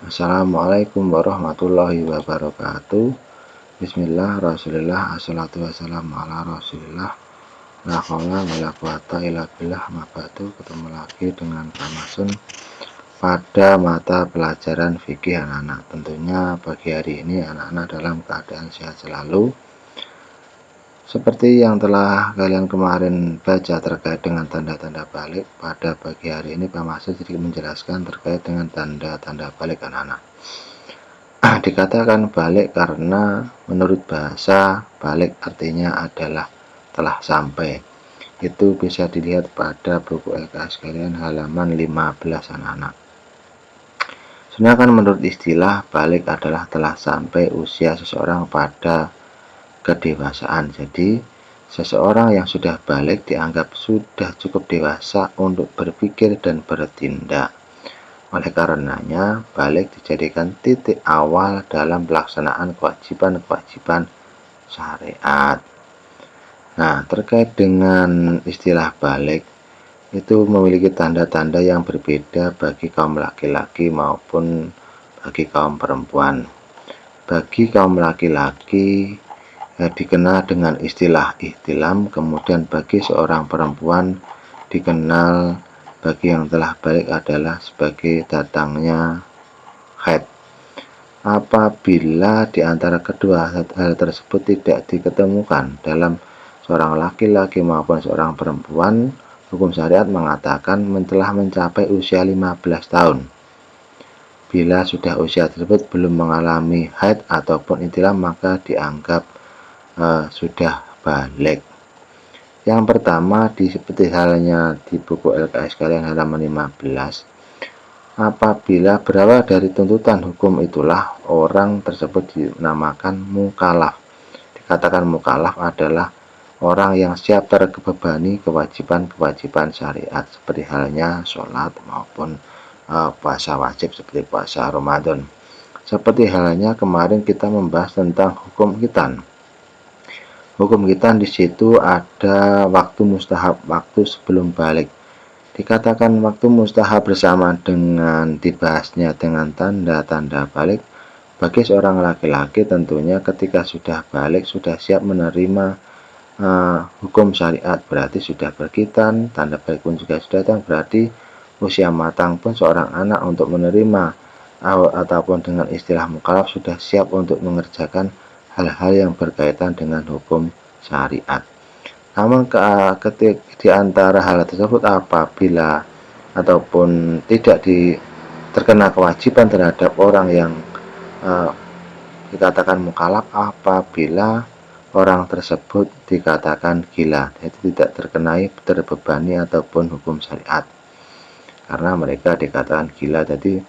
Assalamualaikum warahmatullahi wabarakatuh. Bismillah, Rasulillah, assalatu wassalamu ala Rasulillah. La haula wala quwata illa billah. Mabadu, ketemu lagi dengan Kamasun pada mata pelajaran fikih anak-anak. Tentunya pagi hari ini anak-anak dalam keadaan sehat selalu. Seperti yang telah kalian kemarin baca terkait dengan tanda-tanda balik, pada pagi hari ini Pak Masud sedikit menjelaskan terkait dengan tanda-tanda balik anak-anak. Dikatakan balik karena menurut bahasa balik artinya adalah telah sampai. Itu bisa dilihat pada buku LKS kalian halaman 15 anak-anak. Sedangkan menurut istilah balik adalah telah sampai usia seseorang pada kedewasaan. Jadi seseorang yang sudah balik dianggap sudah cukup dewasa untuk berpikir dan bertindak. Oleh karenanya balik dijadikan titik awal dalam pelaksanaan kewajiban-kewajiban syariat. Nah, terkait dengan istilah balik itu memiliki tanda-tanda yang berbeda bagi kaum laki-laki maupun bagi kaum perempuan. Bagi kaum laki-laki dikenal dengan istilah ihtilam, kemudian bagi seorang perempuan dikenal bagi yang telah balik adalah sebagai datangnya haid. Apabila di antara kedua hal tersebut tidak diketemukan dalam seorang laki-laki maupun seorang perempuan, hukum syariat mengatakan telah mencapai usia 15 tahun. Bila sudah usia tersebut belum mengalami haid ataupun ihtilam, maka dianggap sudah balik. Yang pertama, seperti halnya di buku LKS kalian halaman 15, apabila berawal dari tuntutan hukum itulah orang tersebut dinamakan mukallaf. Dikatakan mukallaf adalah orang yang siap terbebani kewajiban-kewajiban syariat seperti halnya sholat maupun puasa wajib seperti puasa Ramadan. Seperti halnya kemarin kita membahas tentang hukum khitan. Hukum khitan di situ ada waktu mustahab, waktu sebelum balik. Dikatakan waktu mustahab bersama dengan dibahasnya dengan tanda-tanda balik. Bagi seorang laki-laki tentunya ketika sudah balik, sudah siap menerima hukum syariat, berarti sudah berkhitan, tanda balik pun juga sudah datang, berarti usia matang pun seorang anak untuk menerima ataupun dengan istilah mukallaf sudah siap untuk mengerjakan hal-hal yang berkaitan dengan hukum syariat. Namun di antara hal tersebut apabila ataupun tidak terkena kewajiban terhadap orang yang dikatakan mukallaf apabila orang tersebut dikatakan gila, itu tidak terbebani ataupun hukum syariat karena mereka dikatakan gila, jadi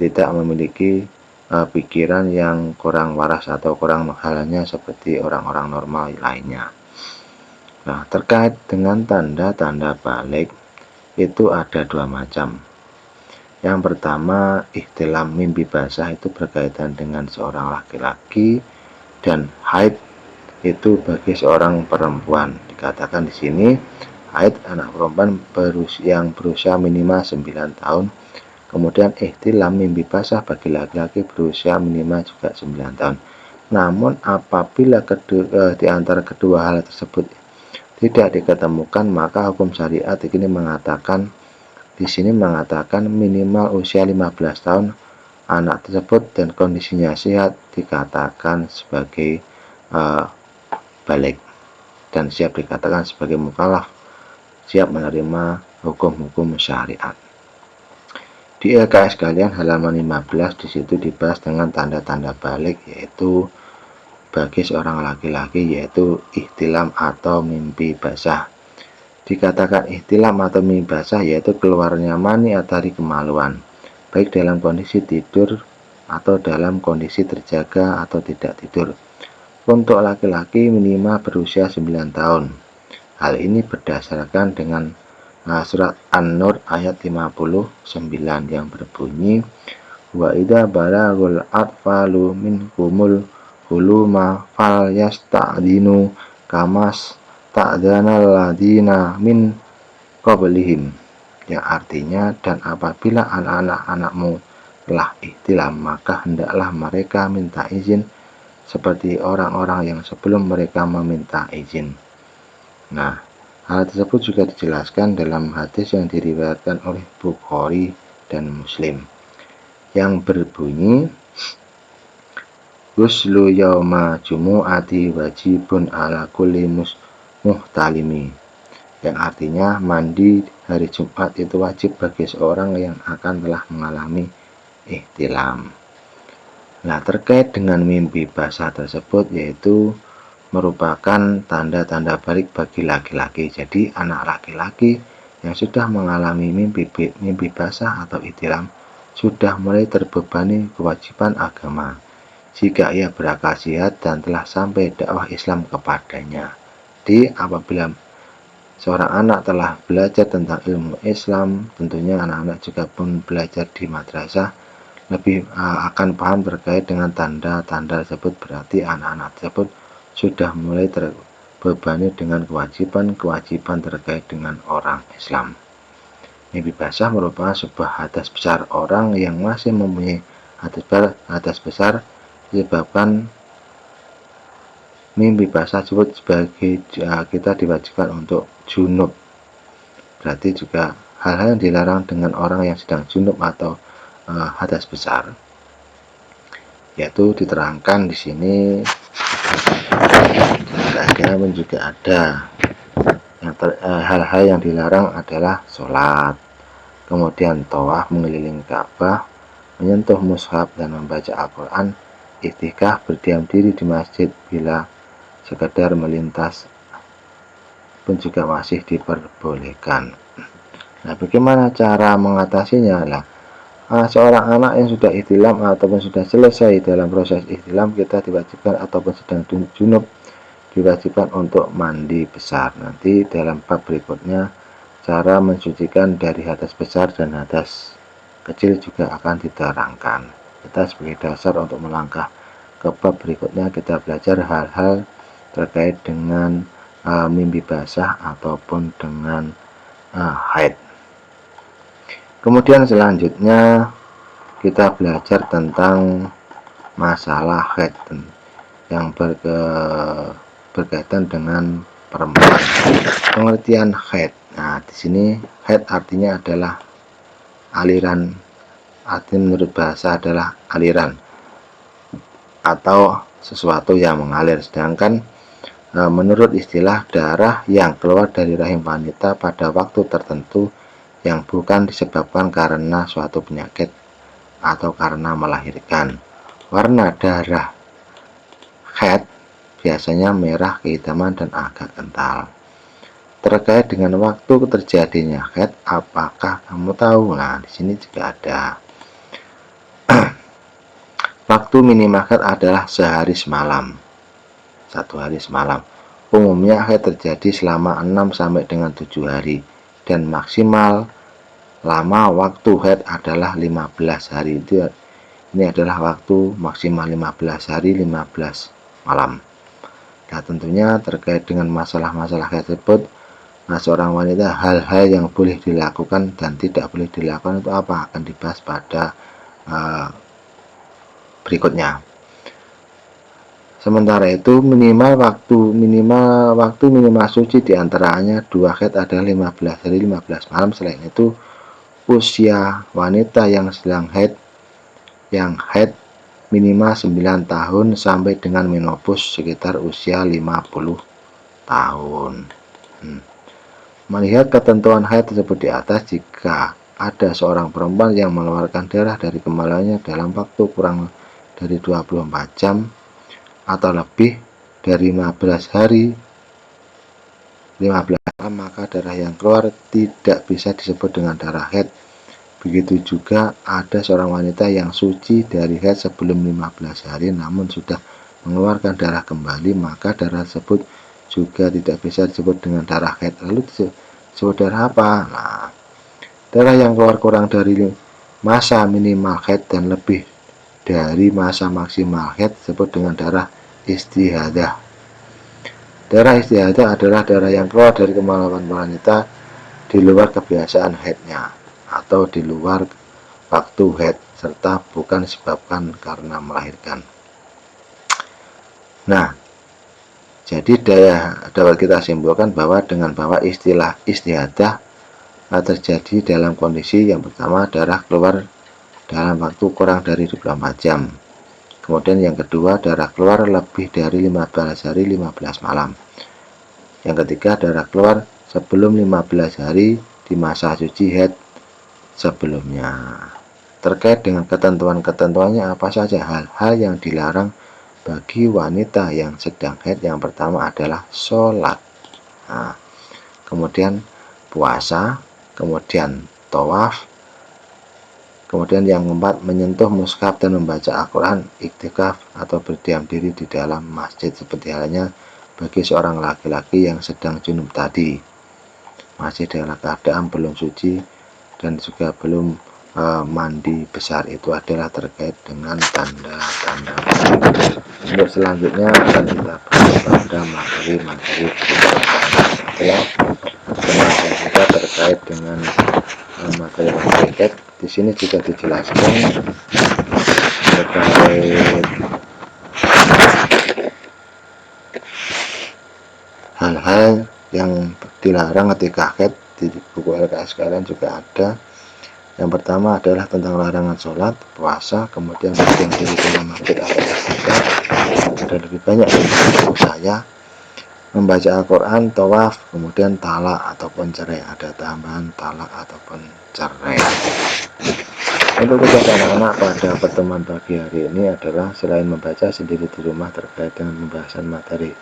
tidak memiliki pikiran yang kurang waras atau kurang halnya seperti orang-orang normal lainnya. Nah, terkait dengan tanda-tanda balik itu ada dua macam. Yang pertama, ihtilam mimpi basah itu berkaitan dengan seorang laki-laki, dan haid itu bagi seorang perempuan. Dikatakan di sini haid anak perempuan yang berusia minimal 9 tahun. Kemudian ihtilam mimpi basah bagi laki-laki berusia minimal juga 9 tahun. Namun apabila di antara kedua hal tersebut tidak diketemukan, maka hukum syariat di sini mengatakan minimal usia 15 tahun anak tersebut dan kondisinya sehat dikatakan sebagai balik dan siap dikatakan sebagai mukallaf, siap menerima hukum-hukum syariat. Di LKS kalian halaman 15 di situ dibahas dengan tanda-tanda balik, yaitu bagi seorang laki-laki yaitu ihtilam atau mimpi basah. Dikatakan ihtilam atau mimpi basah yaitu keluarnya mani dari kemaluan, baik dalam kondisi tidur atau dalam kondisi terjaga atau tidak tidur. Untuk laki-laki minimal berusia 9 tahun. Hal ini berdasarkan dengan surat An-Nur ayat 59 yang berbunyi wa idza balagul atfalu minkumul huluma fal yasta'dinu kamas ta'dhanal ladina min qablihim, yang artinya dan apabila anak-anakmu telah ihtilam, maka hendaklah mereka minta izin seperti orang-orang yang sebelum mereka meminta izin. Nah, hal tersebut juga dijelaskan dalam hadis yang diriwayatkan oleh Bukhari dan Muslim yang berbunyi, Ghuslu yauma jumu'ati wajibun ala kulli muhtalimi, yang artinya mandi hari Jumat itu wajib bagi seorang yang akan telah mengalami ihtilam. Nah, terkait dengan mimpi basah tersebut, yaitu merupakan tanda-tanda balik bagi laki-laki. Jadi anak laki-laki yang sudah mengalami mimpi basah atau ihtilam sudah mulai terbebani kewajiban agama jika ia berakal sehat dan telah sampai dakwah Islam kepadanya. Jadi apabila seorang anak telah belajar tentang ilmu Islam, tentunya anak-anak juga pun belajar di madrasah lebih akan paham terkait dengan tanda-tanda tersebut. Berarti anak-anak tersebut sudah mulai terbebani dengan kewajiban-kewajiban terkait dengan orang Islam. Mimpi basah merupakan sebuah hadas besar. Orang yang masih mempunyai hadas besar disebabkan mimpi basah tersebut sebagai kita diwajibkan untuk junub. Berarti juga hal-hal yang dilarang dengan orang yang sedang junub atau hadas besar, yaitu diterangkan di sini. Kadang pun juga ada hal-hal yang dilarang adalah sholat, kemudian tawaf mengelilingi Ka'bah, menyentuh mushaf dan membaca Al-Quran, iktikaf berdiam diri di masjid bila sekedar melintas pun juga masih diperbolehkan. Nah, bagaimana cara mengatasinya? Lah, seorang anak yang sudah ihtilam ataupun sudah selesai dalam proses ihtilam, kita diwajibkan ataupun sedang junub diwajibkan untuk mandi besar. Nanti dalam bab berikutnya cara mensucikan dari hadas besar dan hadas kecil juga akan diterangkan. Kita sebagai dasar untuk melangkah ke bab berikutnya, kita belajar hal-hal terkait dengan mimpi basah ataupun dengan haid. Kemudian selanjutnya kita belajar tentang masalah haid yang berkaitan dengan perempuan. Pengertian haid. Nah, di sini haid artinya adalah aliran. Artinya menurut bahasa adalah aliran atau sesuatu yang mengalir. Sedangkan menurut istilah darah yang keluar dari rahim wanita pada waktu tertentu yang bukan disebabkan karena suatu penyakit atau karena melahirkan. Warna darah haid biasanya merah kehitaman dan agak kental. Terkait dengan waktu terjadinya haid, apakah kamu tahu? Nah, di sini juga ada. Waktu minimal haid adalah sehari semalam. 1 hari semalam. Umumnya haid terjadi selama 6 sampai dengan 7 hari dan maksimal lama waktu haid adalah 15 hari. Ini adalah waktu maksimal 15 hari 15 malam. Nah, tentunya terkait dengan masalah-masalah haid tersebut, seorang wanita hal-hal yang boleh dilakukan dan tidak boleh dilakukan itu apa akan dibahas pada berikutnya. Sementara itu minimal suci diantaranya 2 haid adalah 15 hari 15 malam. Selain itu usia wanita yang sedang haid minimal 9 tahun sampai dengan menopause sekitar usia 50 tahun. Melihat ketentuan haid tersebut di atas, jika ada seorang perempuan yang mengeluarkan darah dari kemaluannya dalam waktu kurang dari 24 jam atau lebih dari 15 hari 15 malam, maka darah yang keluar tidak bisa disebut dengan darah haid. Begitu juga ada seorang wanita yang suci dari haid sebelum 15 hari namun sudah mengeluarkan darah kembali, maka darah tersebut juga tidak bisa disebut dengan darah haid. Lalu disebut darah apa? Nah, darah yang keluar kurang dari masa minimal haid dan lebih dari masa maksimal haid disebut dengan darah istihadah. Darah istihadah adalah darah yang keluar dari kemaluan wanita di luar kebiasaan haidnya atau di luar waktu haid serta bukan disebabkan karena melahirkan. Nah, jadi dapat kita simpulkan bahwa dengan bahwa istilah istihadah terjadi dalam kondisi yang pertama darah keluar dalam waktu kurang dari 24 jam. Kemudian yang kedua darah keluar lebih dari 15 hari 15 malam. Yang ketiga darah keluar sebelum 15 hari di masa suci haid sebelumnya. Terkait dengan ketentuan-ketentuannya apa saja hal-hal yang dilarang bagi wanita yang sedang haid? Yang pertama adalah sholat, nah, kemudian puasa, kemudian tawaf, kemudian yang keempat menyentuh mushaf dan membaca Al-Quran, iktikaf atau berdiam diri di dalam masjid seperti halnya bagi seorang laki-laki yang sedang junub tadi, masih dalam keadaan belum suci dan juga belum mandi besar. Itu adalah terkait dengan tanda-tanda. Untuk selanjutnya akan kita bahas pada materi-materi setelah pembahasan kita terkait dengan materi-materi haid. Di sini juga dijelaskan terkait hal-hal yang dilarang ketika haid. Di buku LKS kalian juga ada. Yang pertama adalah tentang larangan sholat, puasa, kemudian berdiam diri dalam masjid atau ibadah. Ada lebih banyak dari buku saya, membaca Al-Quran, tawaf, kemudian talak ataupun cerai. Ada tambahan talak ataupun cerai. Untuk tugas anak-anak pada pertemuan pagi hari ini adalah selain membaca sendiri di rumah terkait dengan pembahasan materi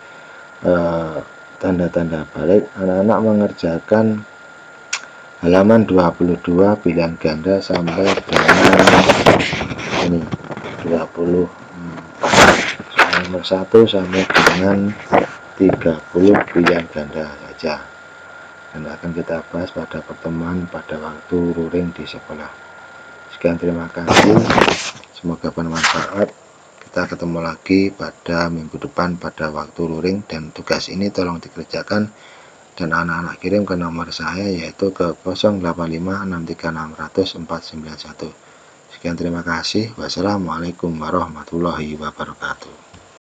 tanda-tanda balik, anak-anak mengerjakan halaman 22 pilihan ganda sampai dengan ini 24, nomor 1 sampai dengan 30 pilihan ganda saja, dan akan kita bahas pada pertemuan pada waktu luring di sekolah. Sekian, terima kasih, semoga bermanfaat. Kita ketemu lagi pada minggu depan pada waktu luring, dan tugas ini tolong dikerjakan dan anak-anak kirim ke nomor saya yaitu ke 085636000491. Sekian, terima kasih. Wassalamualaikum warahmatullahi wabarakatuh.